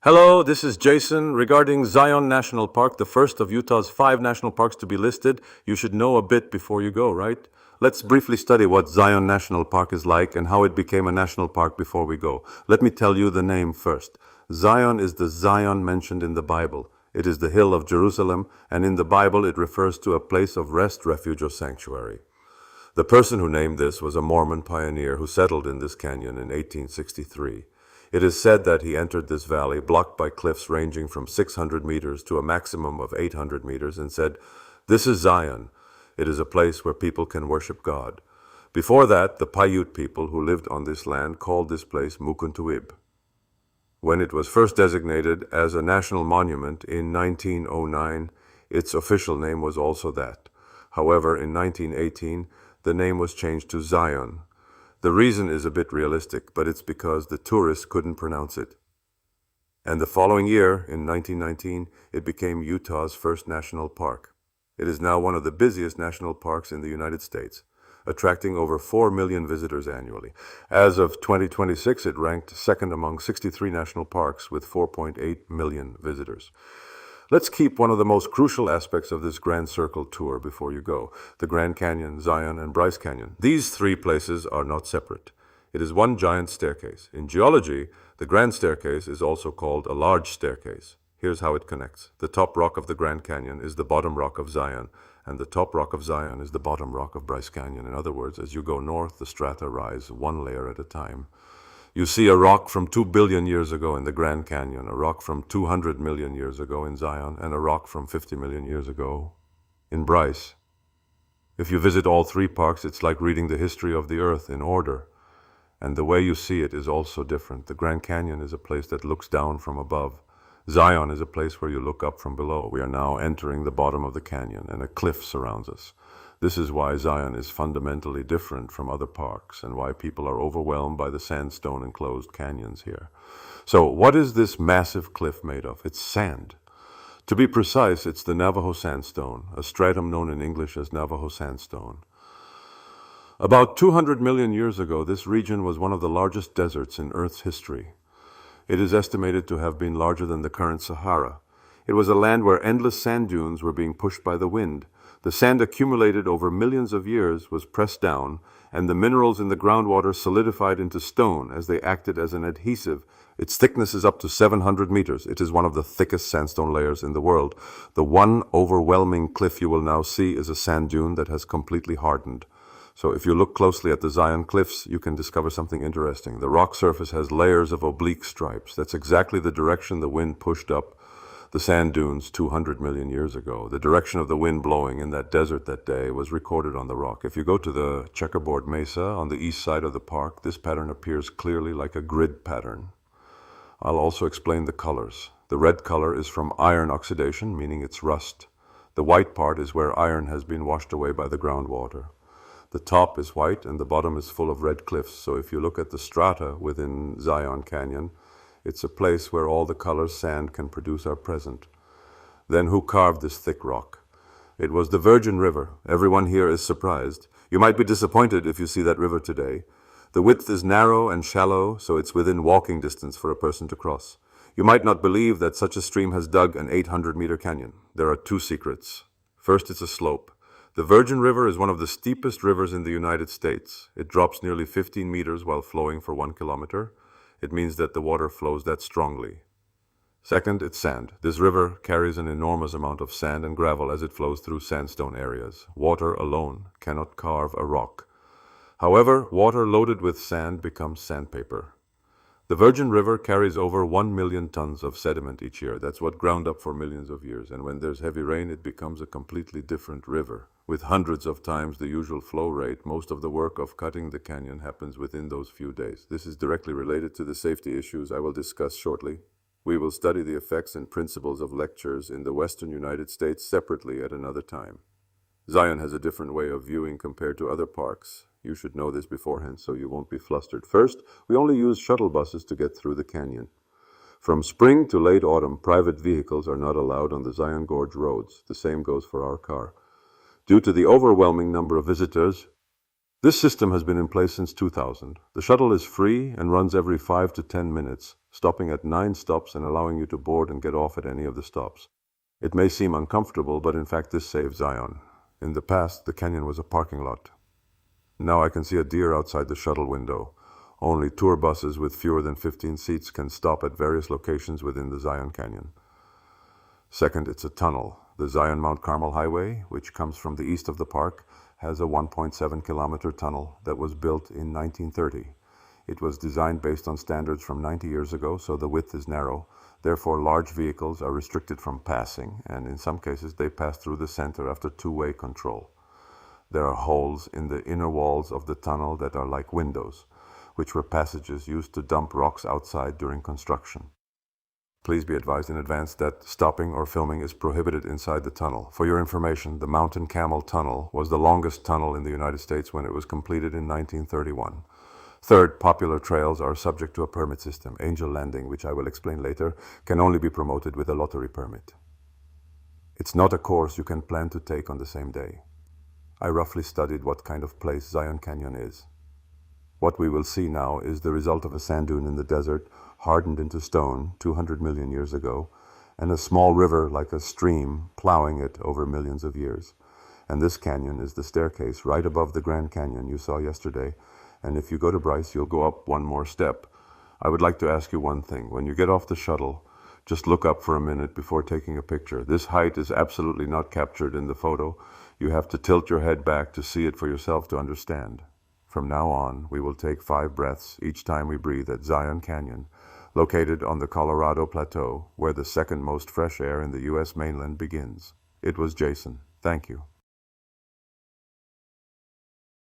Hello, this is Jason. Regarding Zion National Park, the first of Utah's 5 national parks to be listed, you should know a bit before you go, right? Let's briefly study what Zion National Park is like and how it became a national park before we go. Let me tell you the name first. Zion is the Zion mentioned in the Bible. It is the hill of Jerusalem, and in the Bible it refers to a place of rest, refuge, or sanctuary. The person who named this was a Mormon pioneer who settled in this canyon in 1863. It is said that he entered this valley, blocked by cliffs ranging from 600 meters to a maximum of 800 meters, and said, "This is Zion. It is a place where people can worship God." Before that, the Paiute people who lived on this land called this place Mukuntuib. When it was first designated as a national monument in 1909, its official name was also that. However, in 1918, the name was changed to Zion. The reason is a bit realistic, but it's because the tourists couldn't pronounce it. And the following year, in 1919, it became Utah's first national park. It is now one of the busiest national parks in the United States, attracting over 4 million visitors annually. As of 2026, it ranked second among 63 national parks with 4.8 million visitors. Let's keep one of the most crucial aspects of this Grand Circle tour before you go: the Grand Canyon, Zion, and Bryce Canyon. These 3 places are not separate. It is one giant staircase. In geology, the Grand Staircase is also called a large staircase. Here's how it connects. The top rock of the Grand Canyon is the bottom rock of Zion, and the top rock of Zion is the bottom rock of Bryce Canyon. In other words, as you go north, the strata rise one layer at a time. You see a rock from 2 billion years ago in the Grand Canyon, a rock from 200 million years ago in Zion, and a rock from 50 million years ago in Bryce. If you visit all 3 parks, it's like reading the history of the Earth in order. And the way you see it is also different. The Grand Canyon is a place that looks down from above. Zion is a place where you look up from below. We are now entering the bottom of the canyon, and a cliff surrounds us. This is why Zion is fundamentally different from other parks and why people are overwhelmed by the sandstone-enclosed canyons here. So what is this massive cliff made of? It's sand. To be precise, it's the Navajo sandstone, a stratum known in English as Navajo sandstone. About 200 million years ago, this region was one of the largest deserts in Earth's history. It is estimated to have been larger than the current Sahara. It was a land where endless sand dunes were being pushed by the wind. The sand accumulated over millions of years was pressed down, and the minerals in the groundwater solidified into stone as they acted as an adhesive. Its thickness is up to 700 meters. It is one of the thickest sandstone layers in the world. The one overwhelming cliff you will now see is a sand dune that has completely hardened. So if you look closely at the Zion cliffs, you can discover something interesting. The rock surface has layers of oblique stripes. That's exactly the direction the wind pushed up the sand dunes 200 million years ago. The direction of the wind blowing in that desert that day was recorded on the rock. If you go to the checkerboard mesa on the east side of the park, this pattern appears clearly like a grid pattern. I'll also explain the colors. The red color is from iron oxidation, meaning it's rust. The white part is where iron has been washed away by the groundwater. The top is white and the bottom is full of red cliffs. So if you look at the strata within Zion Canyon, it's a place where all the colors sand can produce are present. Then who carved this thick rock? It was the Virgin River. Everyone here is surprised. You might be disappointed if you see that river today. The width is narrow and shallow, so it's within walking distance for a person to cross. You might not believe that such a stream has dug an 800-meter canyon. There are 2 secrets. First, it's a slope. The Virgin River is one of the steepest rivers in the United States. It drops nearly 15 meters while flowing for 1 kilometer. It means that the water flows that strongly. Second, it's sand. This river carries an enormous amount of sand and gravel as it flows through sandstone areas. Water alone cannot carve a rock. However, water loaded with sand becomes sandpaper. The Virgin River carries over 1 million tons of sediment each year. That's what ground up for millions of years. And when there's heavy rain, it becomes a completely different river. With hundreds of times the usual flow rate, most of the work of cutting the canyon happens within those few days. This is directly related to the safety issues I will discuss shortly. We will study the effects and principles of lectures in the western United States separately at another time. Zion has a different way of viewing compared to other parks. You should know this beforehand so you won't be flustered. First, we only use shuttle buses to get through the canyon. From spring to late autumn, private vehicles are not allowed on the Zion Gorge roads. The same goes for our car. Due to the overwhelming number of visitors, This system has been in place since 2000. The shuttle is free and runs every 5 to 10 minutes, stopping at 9 stops and allowing you to board and get off at any of the stops. It may seem uncomfortable, but in fact this saves Zion. In the past, the canyon was a parking lot. Now I can see a deer outside the shuttle window. Only tour buses with fewer than 15 seats can stop at various locations within the Zion Canyon. Second, it's a tunnel. The Zion Mount Carmel Highway, which comes from the east of the park, has a 1.7-kilometer tunnel that was built in 1930. It was designed based on standards from 90 years ago, so the width is narrow. Therefore, large vehicles are restricted from passing, and in some cases they pass through the center after two-way control. There are holes in the inner walls of the tunnel that are like windows, which were passages used to dump rocks outside during construction. Please be advised in advance that stopping or filming is prohibited inside the tunnel. For your information, the Mountain Camel Tunnel was the longest tunnel in the United States when it was completed in 1931. Third, popular trails are subject to a permit system. Angel Landing, which I will explain later, can only be promoted with a lottery permit. It's not a course you can plan to take on the same day. I roughly studied what kind of place Zion Canyon is. What we will see now is the result of a sand dune in the desert, hardened into stone 200 million years ago, and a small river like a stream plowing it over millions of years. And this canyon is the staircase right above the Grand Canyon you saw yesterday, and if you go to Bryce, you'll go up one more step. I would like to ask you one thing. When you get off the shuttle, just look up for a minute before taking a picture. This height is absolutely not captured in the photo. You have to tilt your head back to see it for yourself to understand. From now on, we will take 5 breaths each time we breathe at Zion Canyon, located on the Colorado Plateau, where the second most fresh air in the U.S. mainland begins. It was Jason. Thank you.